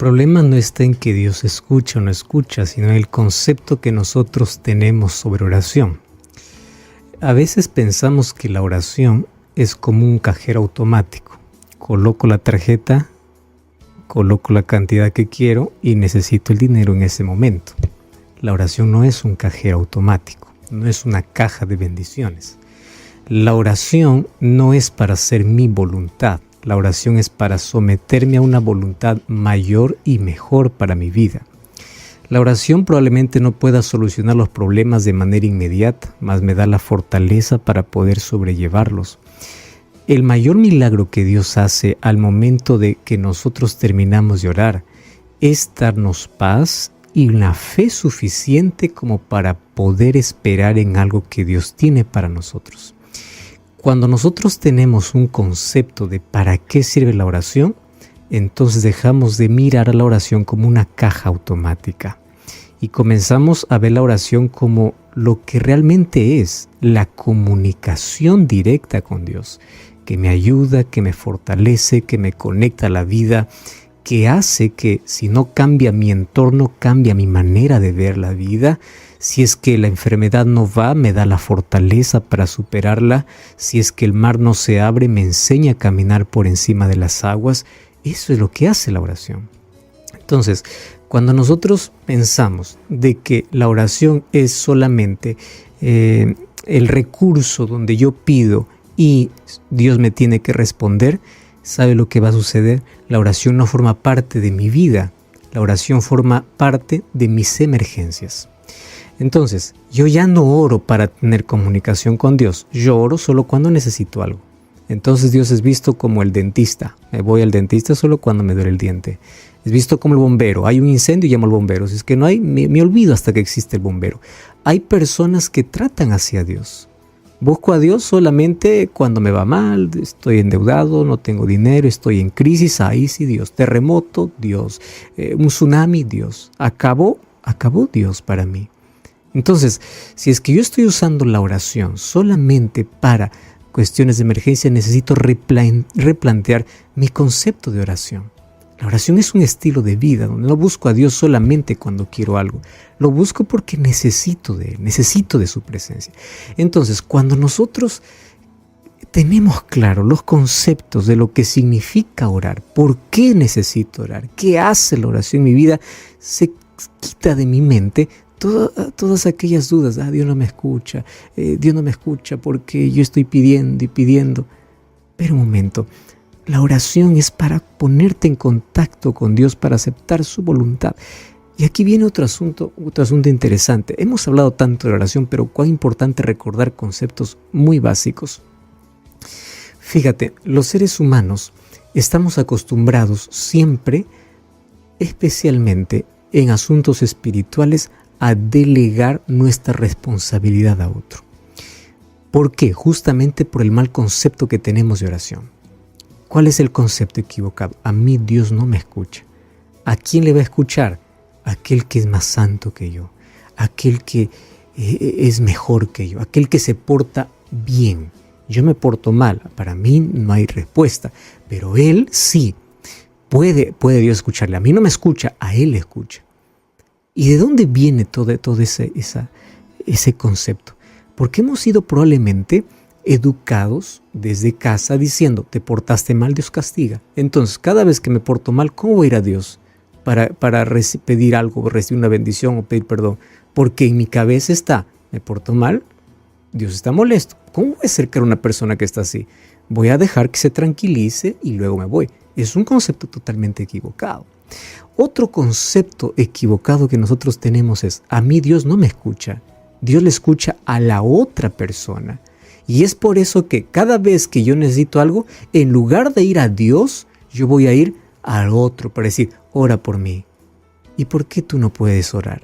problema no está en que Dios escucha o no escucha, sino en el concepto que nosotros tenemos sobre oración. A veces pensamos que la oración es como un cajero automático. Coloco la tarjeta, coloco la cantidad que quiero y necesito el dinero en ese momento. La oración no es un cajero automático, no es una caja de bendiciones. La oración no es para hacer mi voluntad. La oración es para someterme a una voluntad mayor y mejor para mi vida. La oración probablemente no pueda solucionar los problemas de manera inmediata, mas me da la fortaleza para poder sobrellevarlos. El mayor milagro que Dios hace al momento de que nosotros terminamos de orar es darnos paz y una fe suficiente como para poder esperar en algo que Dios tiene para nosotros. Cuando nosotros tenemos un concepto de para qué sirve la oración, entonces dejamos de mirar a la oración como una caja automática y comenzamos a ver la oración como lo que realmente es, la comunicación directa con Dios, que me ayuda, que me fortalece, que me conecta a la vida, que hace que si no cambia mi entorno, cambia mi manera de ver la vida. Si es que la enfermedad no va, me da la fortaleza para superarla. Si es que el mar no se abre, me enseña a caminar por encima de las aguas. Eso es lo que hace la oración. Entonces, cuando nosotros pensamos de que la oración es solamente el recurso donde yo pido y Dios me tiene que responder, ¿sabe lo que va a suceder? La oración no forma parte de mi vida. La oración forma parte de mis emergencias. Entonces, yo ya no oro para tener comunicación con Dios. Yo oro solo cuando necesito algo. Entonces Dios es visto como el dentista. Me voy al dentista solo cuando me duele el diente. Es visto como el bombero. Hay un incendio y llamo al bombero. Si es que no hay, me olvido hasta que existe el bombero. Hay personas que tratan hacia Dios. Busco a Dios solamente cuando me va mal, estoy endeudado, no tengo dinero, estoy en crisis. Ahí sí Dios. Terremoto, Dios. Un tsunami, Dios. Acabó Dios para mí. Entonces, si es que yo estoy usando la oración solamente para cuestiones de emergencia, necesito replantear mi concepto de oración. La oración es un estilo de vida donde no busco a Dios solamente cuando quiero algo. Lo busco porque necesito de Él, necesito de su presencia. Entonces, cuando nosotros tenemos claro los conceptos de lo que significa orar, por qué necesito orar, qué hace la oración en mi vida, se quita de mi mente todas aquellas dudas. Dios no me escucha, Dios no me escucha porque yo estoy pidiendo y pidiendo. Pero un momento, la oración es para ponerte en contacto con Dios, para aceptar su voluntad. Y aquí viene otro asunto interesante. Hemos hablado tanto de la oración, pero cuán importante recordar conceptos muy básicos. Fíjate, los seres humanos estamos acostumbrados siempre, especialmente en asuntos espirituales, a delegar nuestra responsabilidad a otro. ¿Por qué? Justamente por el mal concepto que tenemos de oración. ¿Cuál es el concepto equivocado? A mí Dios no me escucha. ¿A quién le va a escuchar? Aquel que es más santo que yo, aquel que es mejor que yo, aquel que se porta bien. Yo me porto mal, para mí no hay respuesta, pero Él sí. Puede Dios escucharle. A mí no me escucha, a Él le escucha. ¿Y de dónde viene todo ese concepto? Porque hemos sido probablemente educados desde casa diciendo, te portaste mal, Dios castiga. Entonces, cada vez que me porto mal, ¿cómo voy a ir a Dios para pedir algo, recibir una bendición o pedir perdón? Porque en mi cabeza está, me porto mal, Dios está molesto. ¿Cómo voy a acercar a una persona que está así? Voy a dejar que se tranquilice y luego me voy. Es un concepto totalmente equivocado. Otro concepto equivocado que nosotros tenemos es, a mí Dios no me escucha, Dios le escucha a la otra persona. Y es por eso que cada vez que yo necesito algo, en lugar de ir a Dios, yo voy a ir al otro para decir, ora por mí. ¿Y por qué tú no puedes orar?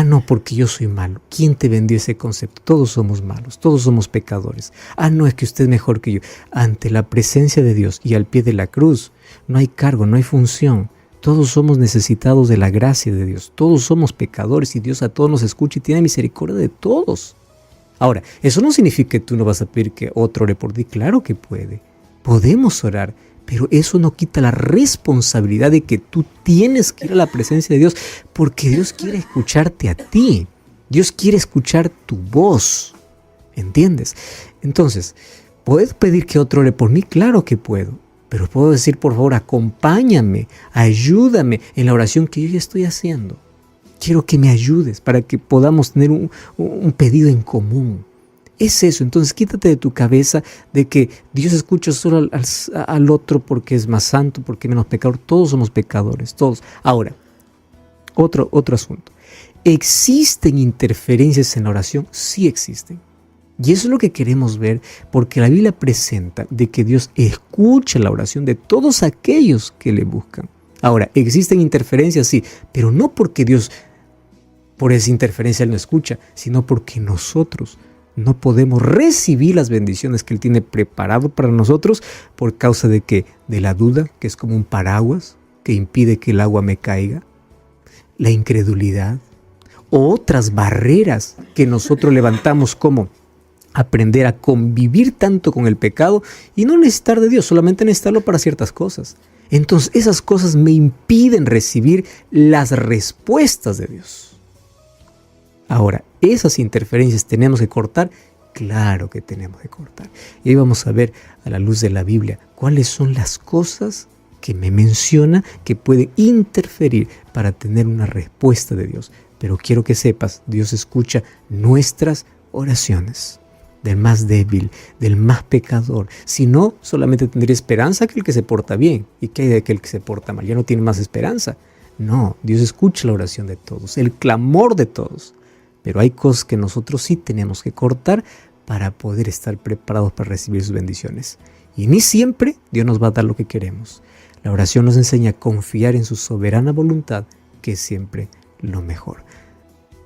No, porque yo soy malo. ¿Quién te vendió ese concepto? Todos somos malos, todos somos pecadores. No, es que usted es mejor que yo. Ante la presencia de Dios y al pie de la cruz, no hay cargo, no hay función. Todos somos necesitados de la gracia de Dios. Todos somos pecadores y Dios a todos nos escucha y tiene misericordia de todos. Ahora, eso no significa que tú no vas a pedir que otro ore por ti. Claro que puede. Podemos orar, Pero eso no quita la responsabilidad de que tú tienes que ir a la presencia de Dios, porque Dios quiere escucharte a ti. Dios quiere escuchar tu voz. ¿Entiendes? Entonces, ¿puedo pedir que otro ore por mí? Claro que puedo. Pero puedo decir, por favor, acompáñame, ayúdame en la oración que yo ya estoy haciendo. Quiero que me ayudes para que podamos tener un pedido en común. Es eso. Entonces quítate de tu cabeza de que Dios escucha solo al otro porque es más santo, porque es menos pecador. Todos somos pecadores, todos. Ahora, otro asunto. ¿Existen interferencias en la oración? Sí existen. Y eso es lo que queremos ver, porque la Biblia presenta de que Dios escucha la oración de todos aquellos que le buscan. Ahora, ¿existen interferencias? Sí, pero no porque Dios, por esa interferencia Él no escucha, sino porque nosotros no podemos recibir las bendiciones que Él tiene preparado para nosotros por causa de que de la duda, que es como un paraguas que impide que el agua me caiga, la incredulidad, o otras barreras que nosotros levantamos como aprender a convivir tanto con el pecado y no necesitar de Dios, solamente necesitarlo para ciertas cosas. Entonces esas cosas me impiden recibir las respuestas de Dios. Ahora, ¿esas interferencias tenemos que cortar? Claro que tenemos que cortar. Y ahí vamos a ver a la luz de la Biblia cuáles son las cosas que me menciona que pueden interferir para tener una respuesta de Dios. Pero quiero que sepas, Dios escucha nuestras oraciones. Del más débil, del más pecador. Si no, solamente tendría esperanza aquel que se porta bien. ¿Y qué hay de aquel que se porta mal? Ya no tiene más esperanza. No, Dios escucha la oración de todos, el clamor de todos. Pero hay cosas que nosotros sí tenemos que cortar para poder estar preparados para recibir sus bendiciones. Y ni siempre Dios nos va a dar lo que queremos. La oración nos enseña a confiar en su soberana voluntad, que es siempre lo mejor.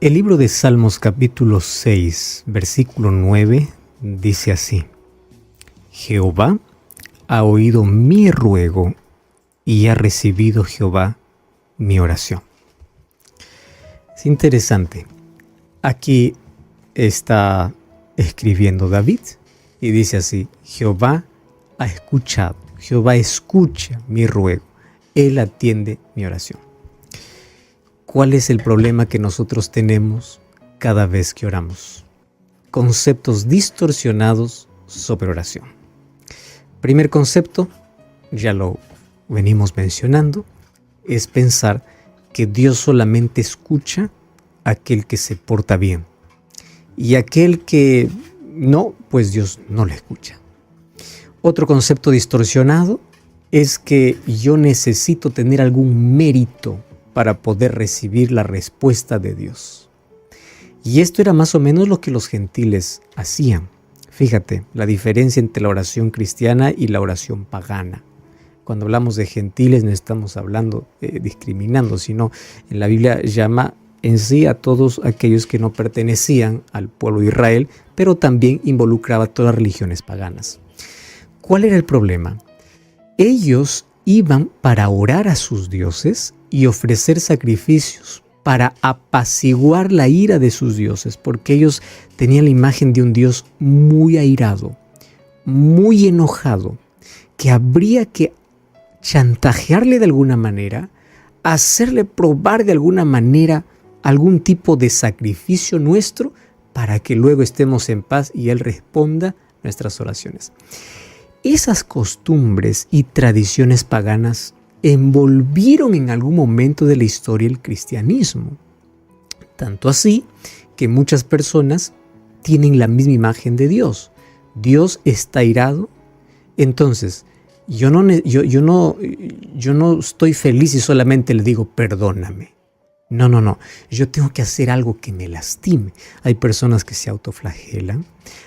El libro de Salmos capítulo 6, versículo 9, dice así: Jehová ha oído mi ruego y ha recibido Jehová mi oración. Es interesante. Aquí está escribiendo David y dice así: Jehová ha escuchado, Jehová escucha mi ruego, Él atiende mi oración. ¿Cuál es el problema que nosotros tenemos cada vez que oramos? Conceptos distorsionados sobre oración. Primer concepto, ya lo venimos mencionando, es pensar que Dios solamente escucha a aquel que se porta bien. Y aquel que no, pues Dios no le escucha. Otro concepto distorsionado es que yo necesito tener algún mérito para poder recibir la respuesta de Dios. Y esto era más o menos lo que los gentiles hacían. Fíjate, la diferencia entre la oración cristiana y la oración pagana. Cuando hablamos de gentiles no estamos hablando discriminando, sino en la Biblia llama en sí a todos aquellos que no pertenecían al pueblo de Israel, pero también involucraba a todas las religiones paganas. ¿Cuál era el problema? Ellos iban para orar a sus dioses y ofrecer sacrificios para apaciguar la ira de sus dioses, porque ellos tenían la imagen de un Dios muy airado, muy enojado, que habría que chantajearle de alguna manera, hacerle probar de alguna manera algún tipo de sacrificio nuestro para que luego estemos en paz y Él responda nuestras oraciones. Esas costumbres y tradiciones paganas envolvieron en algún momento de la historia el cristianismo. Tanto así que muchas personas tienen la misma imagen de Dios. Dios está airado, entonces yo no estoy feliz y solamente le digo perdóname. No. Yo tengo que hacer algo que me lastime. Hay personas que se autoflagelan,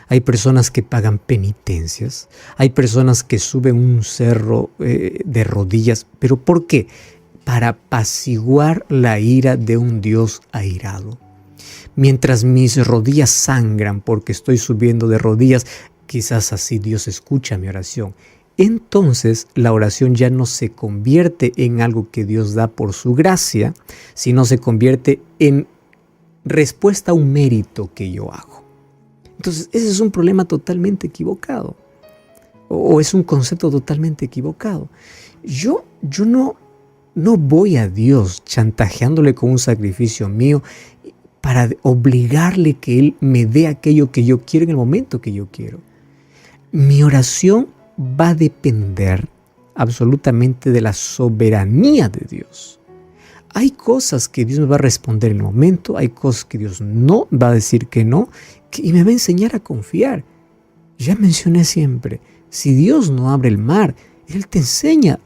hay personas que pagan penitencias, hay personas que suben un cerro de rodillas. ¿Pero por qué? Para apaciguar la ira de un Dios airado. Mientras mis rodillas sangran porque estoy subiendo de rodillas, quizás así Dios escucha mi oración. Entonces la oración ya no se convierte en algo que Dios da por su gracia, sino se convierte en respuesta a un mérito que yo hago. Entonces ese es un problema totalmente equivocado. o es un concepto totalmente equivocado. Yo no voy a Dios chantajeándole con un sacrificio mío para obligarle que Él me dé aquello que yo quiero en el momento que yo quiero. Mi oración va a depender absolutamente de la soberanía de Dios. Hay cosas que Dios me va a responder en el momento, hay cosas que Dios no va a decir que no, y me va a enseñar a confiar. Ya mencioné siempre, si Dios no abre el mar, Él te enseña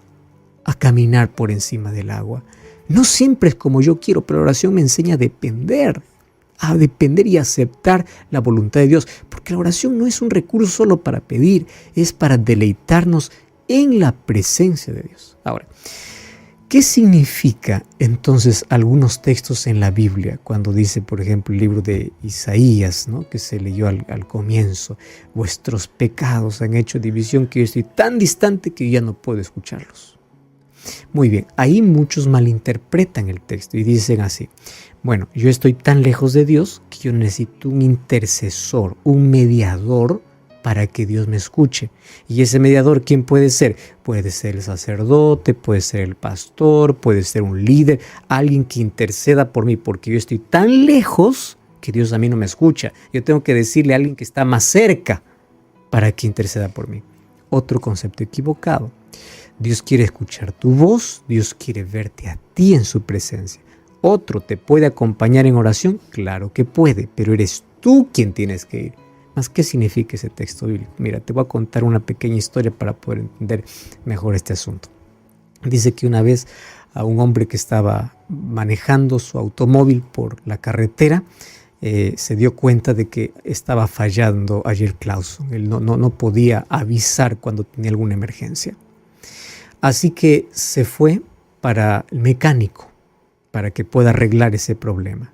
a caminar por encima del agua. No siempre es como yo quiero, pero la oración me enseña a depender y aceptar la voluntad de Dios, porque la oración no es un recurso solo para pedir, es para deleitarnos en la presencia de Dios. Ahora, ¿qué significa entonces algunos textos en la Biblia cuando dice, por ejemplo, el libro de Isaías, ¿no?, que se leyó al comienzo? Vuestros pecados han hecho división que yo estoy tan distante que ya no puedo escucharlos. Muy bien, ahí muchos malinterpretan el texto y dicen así: bueno, yo estoy tan lejos de Dios que yo necesito un intercesor, un mediador para que Dios me escuche. ¿Y ese mediador quién puede ser? Puede ser el sacerdote, puede ser el pastor, puede ser un líder, alguien que interceda por mí, porque yo estoy tan lejos que Dios a mí no me escucha. Yo tengo que decirle a alguien que está más cerca para que interceda por mí. Otro concepto equivocado. Dios quiere escuchar tu voz, Dios quiere verte a ti en su presencia. ¿Otro te puede acompañar en oración? Claro que puede, pero eres tú quien tienes que ir. ¿Más qué significa ese texto bíblico? Mira, te voy a contar una pequeña historia para poder entender mejor este asunto. Dice que una vez a un hombre que estaba manejando su automóvil por la carretera, se dio cuenta de que estaba fallando ayer Clauson. Él no podía avisar cuando tenía alguna emergencia. Así que se fue para el mecánico para que pueda arreglar ese problema.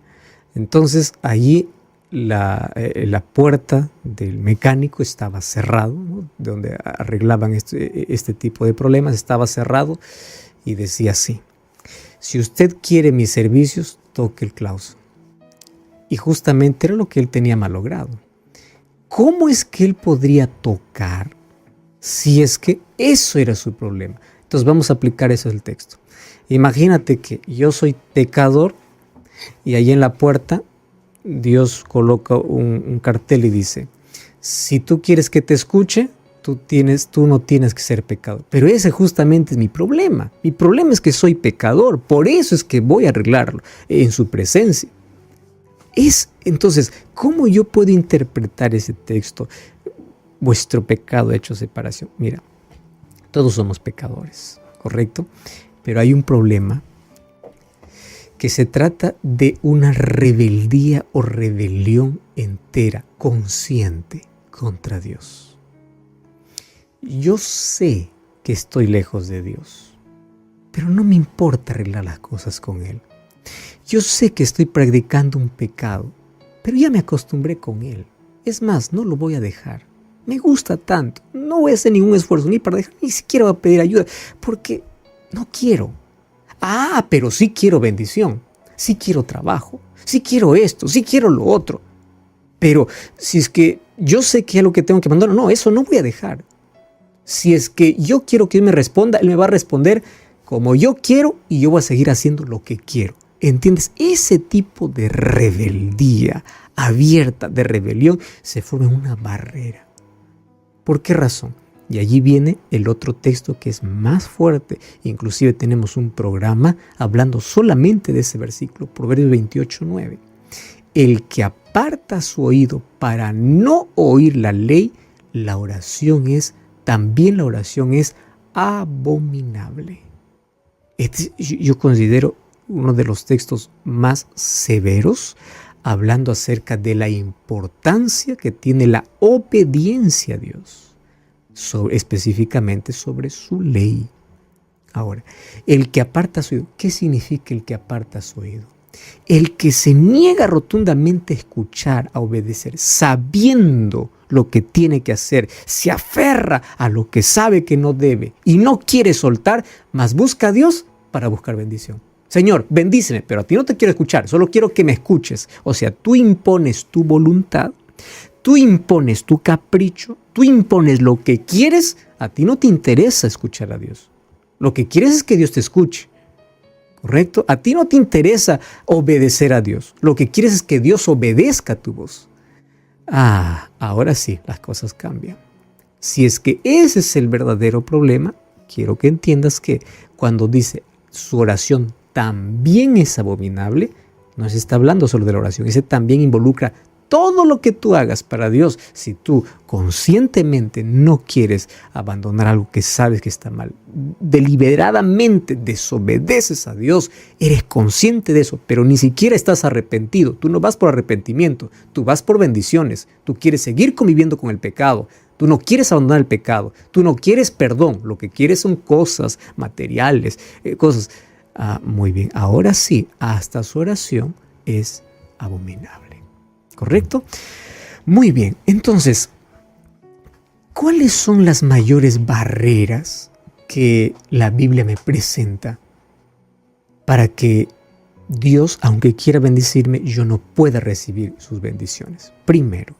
Entonces allí la puerta del mecánico estaba cerrado, ¿no?, de donde arreglaban este tipo de problemas, estaba cerrado y decía así: si usted quiere mis servicios, toque el clauso. Y justamente era lo que él tenía malogrado. ¿Cómo es que él podría tocar si es que eso era su problema? Entonces vamos a aplicar eso al texto. Imagínate que yo soy pecador y ahí en la puerta Dios coloca un cartel y dice: si tú quieres que te escuche, tú no tienes que ser pecador. Pero ese justamente es mi problema. Mi problema es que soy pecador. Por eso es que voy a arreglarlo en su presencia. Entonces, ¿cómo yo puedo interpretar ese texto? Vuestro pecado ha hecho separación. Mira, todos somos pecadores, ¿correcto? Pero hay un problema que se trata de una rebeldía o rebelión entera, consciente contra Dios. Yo sé que estoy lejos de Dios, pero no me importa arreglar las cosas con Él. Yo sé que estoy practicando un pecado, pero ya me acostumbré con Él. Es más, no lo voy a dejar. Me gusta tanto, no voy a hacer ningún esfuerzo ni para dejar, ni siquiera voy a pedir ayuda, porque no quiero. Pero sí quiero bendición, sí quiero trabajo, sí quiero esto, sí quiero lo otro. Pero si es que yo sé que es lo que tengo que mandar, no, eso no voy a dejar. Si es que yo quiero que Él me responda, Él me va a responder como yo quiero y yo voy a seguir haciendo lo que quiero. ¿Entiendes? Ese tipo de rebeldía abierta, de rebelión, se forma en una barrera. ¿Por qué razón? Y allí viene el otro texto que es más fuerte. Inclusive tenemos un programa hablando solamente de ese versículo, Proverbios 28:9. El que aparta su oído para no oír la ley, también la oración es abominable. Yo considero uno de los textos más severos, hablando acerca de la importancia que tiene la obediencia a Dios, específicamente sobre su ley. Ahora, el que aparta su oído, ¿qué significa el que aparta su oído? El que se niega rotundamente a escuchar, a obedecer, sabiendo lo que tiene que hacer, se aferra a lo que sabe que no debe y no quiere soltar, mas busca a Dios para buscar bendición. Señor, bendíceme, pero a ti no te quiero escuchar, solo quiero que me escuches. O sea, tú impones tu voluntad, tú impones tu capricho, tú impones lo que quieres, a ti no te interesa escuchar a Dios. Lo que quieres es que Dios te escuche. ¿Correcto? A ti no te interesa obedecer a Dios. Lo que quieres es que Dios obedezca a tu voz. Ahora sí, las cosas cambian. Si es que ese es el verdadero problema, quiero que entiendas que cuando dice su oración también es abominable, no se está hablando solo de la oración, ese también involucra todo lo que tú hagas para Dios. Si tú conscientemente no quieres abandonar algo que sabes que está mal, deliberadamente desobedeces a Dios, eres consciente de eso, pero ni siquiera estás arrepentido. Tú no vas por arrepentimiento, tú vas por bendiciones. Tú quieres seguir conviviendo con el pecado. Tú no quieres abandonar el pecado. Tú no quieres perdón. Lo que quieres son cosas materiales, cosas. Muy bien, ahora sí, hasta su oración es abominable. ¿Correcto? Muy bien, entonces, ¿cuáles son las mayores barreras que la Biblia me presenta para que Dios, aunque quiera bendecirme, yo no pueda recibir sus bendiciones? Primero,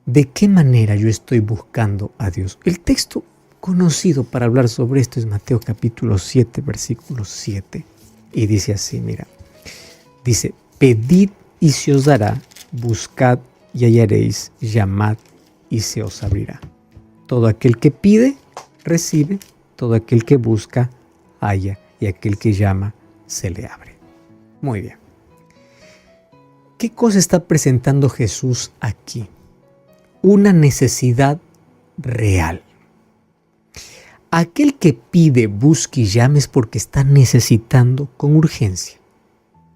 ¿de qué manera yo estoy buscando a Dios? El texto conocido para hablar sobre esto es Mateo capítulo 7, versículo 7. Y dice así, mira, dice, pedid y se os dará, buscad y hallaréis, llamad y se os abrirá. Todo aquel que pide, recibe, todo aquel que busca, halla, y aquel que llama, se le abre. Muy bien. ¿Qué cosa está presentando Jesús aquí? Una necesidad real. Aquel que pide, busque y llame es porque está necesitando con urgencia.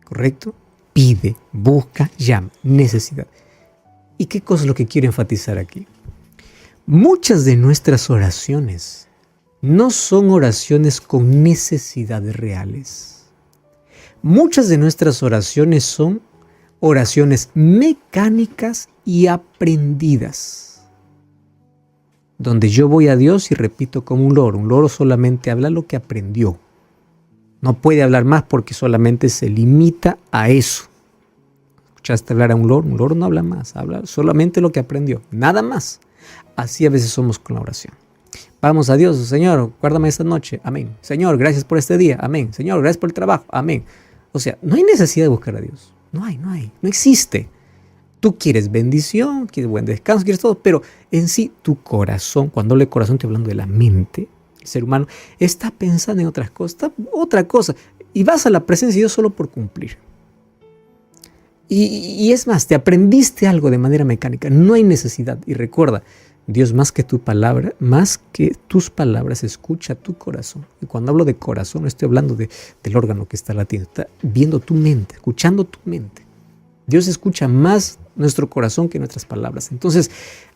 ¿Correcto? Pide, busca, llama, necesidad. ¿Y qué cosa es lo que quiero enfatizar aquí? Muchas de nuestras oraciones no son oraciones con necesidades reales. Muchas de nuestras oraciones son oraciones mecánicas y aprendidas, donde yo voy a Dios y repito como un loro. Un loro solamente habla lo que aprendió. No puede hablar más porque solamente se limita a eso. ¿Escuchaste hablar a un loro? Un loro no habla más, habla solamente lo que aprendió, nada más. Así a veces somos con la oración. Vamos a Dios, Señor, guárdame esta noche, amén. Señor, gracias por este día, amén. Señor, gracias por el trabajo, amén. O sea, no hay necesidad de buscar a Dios. No existe. Tú quieres bendición, quieres buen descanso, quieres todo, pero en sí tu corazón, cuando hablo de corazón estoy hablando de la mente, el ser humano está pensando en otras cosas, otra cosa, y vas a la presencia de Dios solo por cumplir. Y es más, te aprendiste algo de manera mecánica, no hay necesidad. Y recuerda, Dios más que tu palabra, más que tus palabras, escucha tu corazón. Y cuando hablo de corazón, no estoy hablando del órgano que está latiendo, está viendo tu mente, escuchando tu mente. Dios escucha más nuestro corazón que nuestras palabras. Entonces,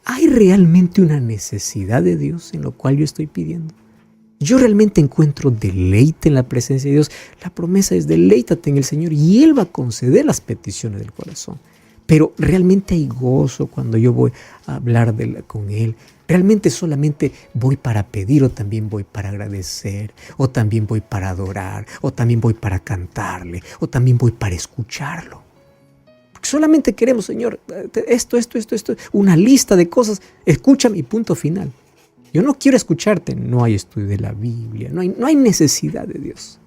¿hay realmente una necesidad de Dios en lo cual yo estoy pidiendo? Yo realmente encuentro deleite en la presencia de Dios. La promesa es deleítate en el Señor y Él va a conceder las peticiones del corazón. Pero realmente hay gozo cuando yo voy a hablar con Él. Realmente solamente voy para pedir o también voy para agradecer o también voy para adorar o también voy para cantarle o también voy para escucharlo. Porque solamente queremos, Señor, esto, una lista de cosas, escúchame y punto final. Yo no quiero escucharte, no hay estudio de la Biblia, no hay necesidad de Dios.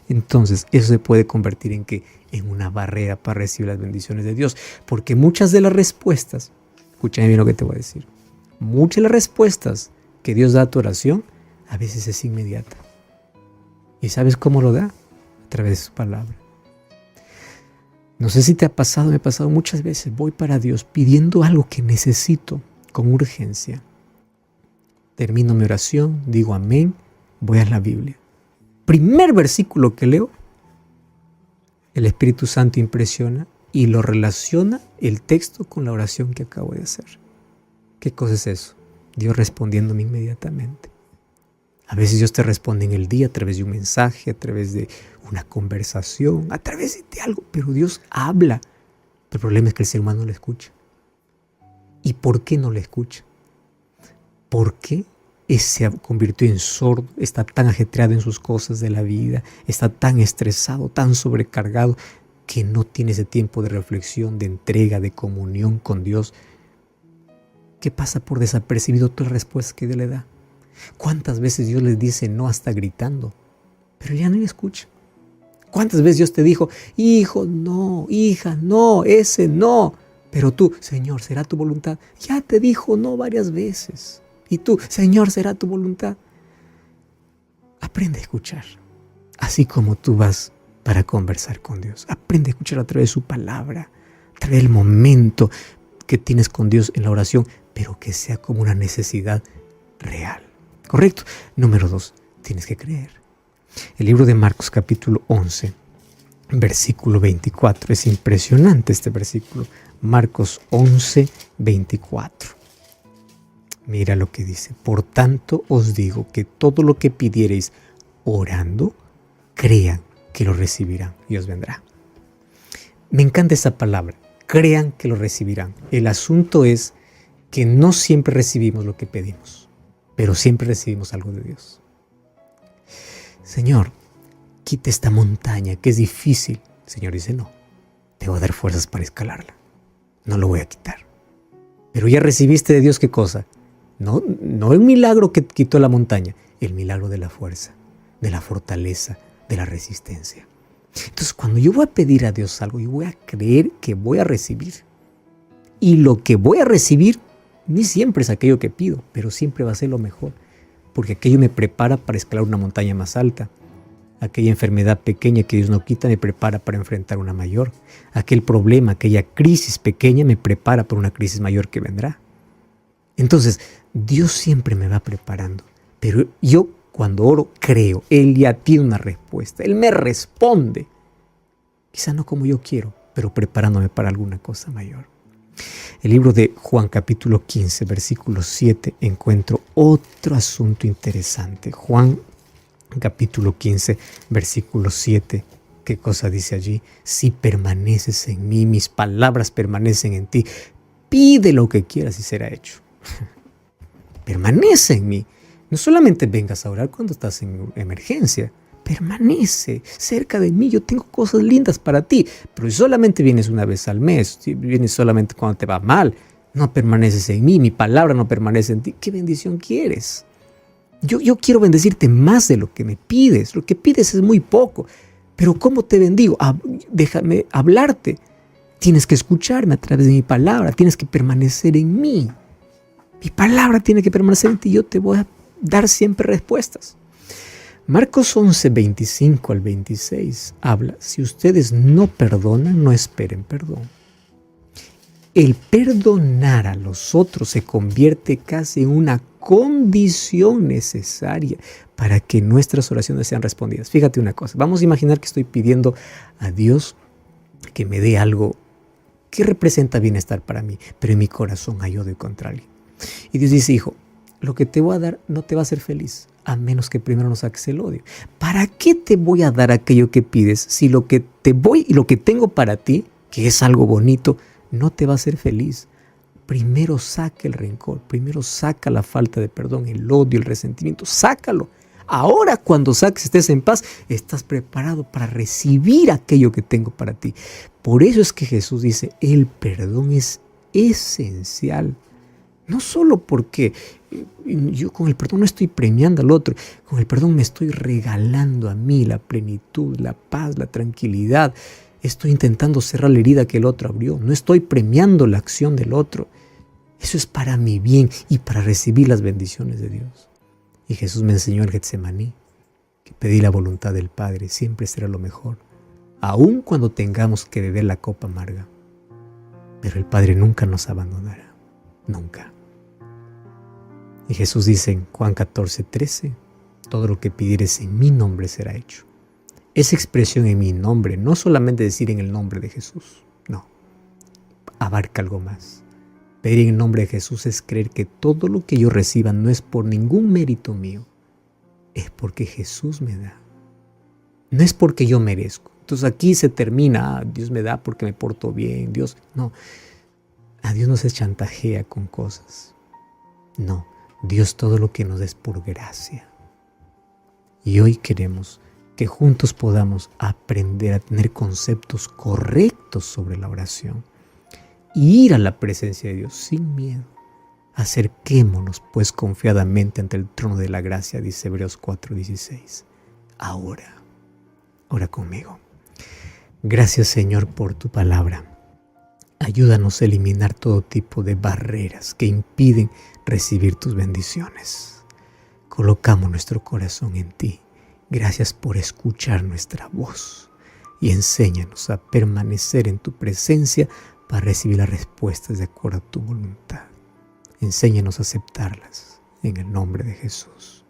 Entonces eso se puede convertir en una barrera para recibir las bendiciones de Dios, porque muchas de las respuestas, escúchame bien lo que te voy a decir, muchas de las respuestas que Dios da a tu oración a veces es inmediata. ¿Y sabes cómo lo da? A través de su palabra. No sé si te ha pasado, me ha pasado muchas veces, voy para Dios pidiendo algo que necesito con urgencia. Termino mi oración, digo amén, voy a la Biblia. Primer versículo que leo, el Espíritu Santo impresiona y lo relaciona el texto con la oración que acabo de hacer. ¿Qué cosa es eso? Dios respondiéndome inmediatamente. A veces Dios te responde en el día a través de un mensaje, a través de una conversación, a través de algo, pero Dios habla. El problema es que el ser humano no lo escucha. ¿Y por qué no lo escucha? ¿Por qué se convirtió en sordo? Está tan ajetreado en sus cosas de la vida, está tan estresado, tan sobrecargado, que no tiene ese tiempo de reflexión, de entrega, de comunión con Dios. que pasa por desapercibido toda la respuesta que Dios le da. ¿Cuántas veces Dios les dice no hasta gritando? Pero ya no le escucha. ¿Cuántas veces Dios te dijo, hijo, no, hija, no, ese no? Pero tú, Señor, ¿será tu voluntad? Ya te dijo no varias veces. Y tú, Señor, ¿será tu voluntad? Aprende a escuchar. Así como tú vas para conversar con Dios. Aprende a escuchar a través de su palabra, a través del momento que tienes con Dios en la oración, pero que sea como una necesidad real. ¿Correcto? Número 2, tienes que creer. El libro de Marcos capítulo 11, versículo 24. Es impresionante este versículo. Marcos 11, 24. Mira lo que dice. Por tanto os digo que todo lo que pidiereis orando, crean que lo recibirán y os vendrá. Me encanta esa palabra. Crean que lo recibirán. El asunto es que no siempre recibimos lo que pedimos, pero siempre recibimos algo de Dios. Señor, quita esta montaña que es difícil. El Señor dice, no, te voy a dar fuerzas para escalarla. No lo voy a quitar. Pero ya recibiste de Dios, ¿qué cosa? No el milagro que quitó la montaña, el milagro de la fuerza, de la fortaleza, de la resistencia. Entonces, cuando yo voy a pedir a Dios algo, yo voy a creer que voy a recibir. Y lo que voy a recibir ni siempre es aquello que pido, pero siempre va a ser lo mejor, porque aquello me prepara para escalar una montaña más alta. Aquella enfermedad pequeña que Dios no quita me prepara para enfrentar una mayor. Aquel problema, aquella crisis pequeña me prepara para una crisis mayor que vendrá. Entonces, Dios siempre me va preparando, pero yo cuando oro creo, Él ya tiene una respuesta, Él me responde. Quizá no como yo quiero, pero preparándome para alguna cosa mayor. El libro de Juan capítulo 15, versículo 7, encuentro otro asunto interesante. Juan capítulo 15, versículo 7. ¿Qué cosa dice allí? Si permaneces en mí, mis palabras permanecen en ti, pide lo que quieras y será hecho. Permanece en mí. No solamente vengas a orar cuando estás en emergencia. Permanece cerca de mí. Yo tengo cosas lindas para ti. Pero si solamente vienes una vez al mes, si vienes solamente cuando te va mal, no permaneces en mí, mi palabra no permanece en ti. ¿Qué bendición quieres? Yo quiero bendecirte más de lo que me pides. Lo que pides es muy poco. Pero ¿cómo te bendigo? Déjame hablarte. Tienes que escucharme a través de mi palabra. Tienes que permanecer en mí. Mi palabra tiene que permanecer en ti. Yo te voy a dar siempre respuestas. Marcos 11, 25 al 26 habla, si ustedes no perdonan, no esperen perdón. El perdonar a los otros se convierte casi en una condición necesaria para que nuestras oraciones sean respondidas. Fíjate una cosa, vamos a imaginar que estoy pidiendo a Dios que me dé algo que representa bienestar para mí, pero en mi corazón hay odio contra alguien. Y Dios dice, hijo, lo que te voy a dar no te va a hacer feliz, a menos que primero no saques el odio. ¿Para qué te voy a dar aquello que pides si lo que te voy y lo que tengo para ti, que es algo bonito, no te va a hacer feliz? Primero saca el rencor, primero saca la falta de perdón, el odio, el resentimiento, sácalo. Ahora cuando saques, estés en paz, estás preparado para recibir aquello que tengo para ti. Por eso es que Jesús dice, el perdón es esencial. No solo porque yo con el perdón no estoy premiando al otro, con el perdón me estoy regalando a mí la plenitud, la paz, la tranquilidad. Estoy intentando cerrar la herida que el otro abrió. No estoy premiando la acción del otro. Eso es para mi bien y para recibir las bendiciones de Dios. Y Jesús me enseñó en Getsemaní que pedir la voluntad del Padre siempre será lo mejor, aun cuando tengamos que beber la copa amarga. Pero el Padre nunca nos abandonará. Nunca. Y Jesús dice en Juan 14, 13, todo lo que pidieres en mi nombre será hecho. Esa expresión en mi nombre, no solamente decir en el nombre de Jesús, no, abarca algo más. Pedir en el nombre de Jesús es creer que todo lo que yo reciba no es por ningún mérito mío, es porque Jesús me da. No es porque yo merezco. Entonces aquí se termina, Dios me da porque me porto bien, Dios, no. A Dios no se chantajea con cosas. No, Dios todo lo que nos da es por gracia. Y hoy queremos que juntos podamos aprender a tener conceptos correctos sobre la oración y ir a la presencia de Dios sin miedo, Acerquémonos pues confiadamente ante el trono de la gracia, dice Hebreos 4:16. Ahora, ora conmigo. Gracias, Señor, por tu palabra. Ayúdanos a eliminar todo tipo de barreras que impiden recibir tus bendiciones. Colocamos nuestro corazón en ti. Gracias por escuchar nuestra voz y enséñanos a permanecer en tu presencia para recibir las respuestas de acuerdo a tu voluntad. Enséñanos a aceptarlas en el nombre de Jesús.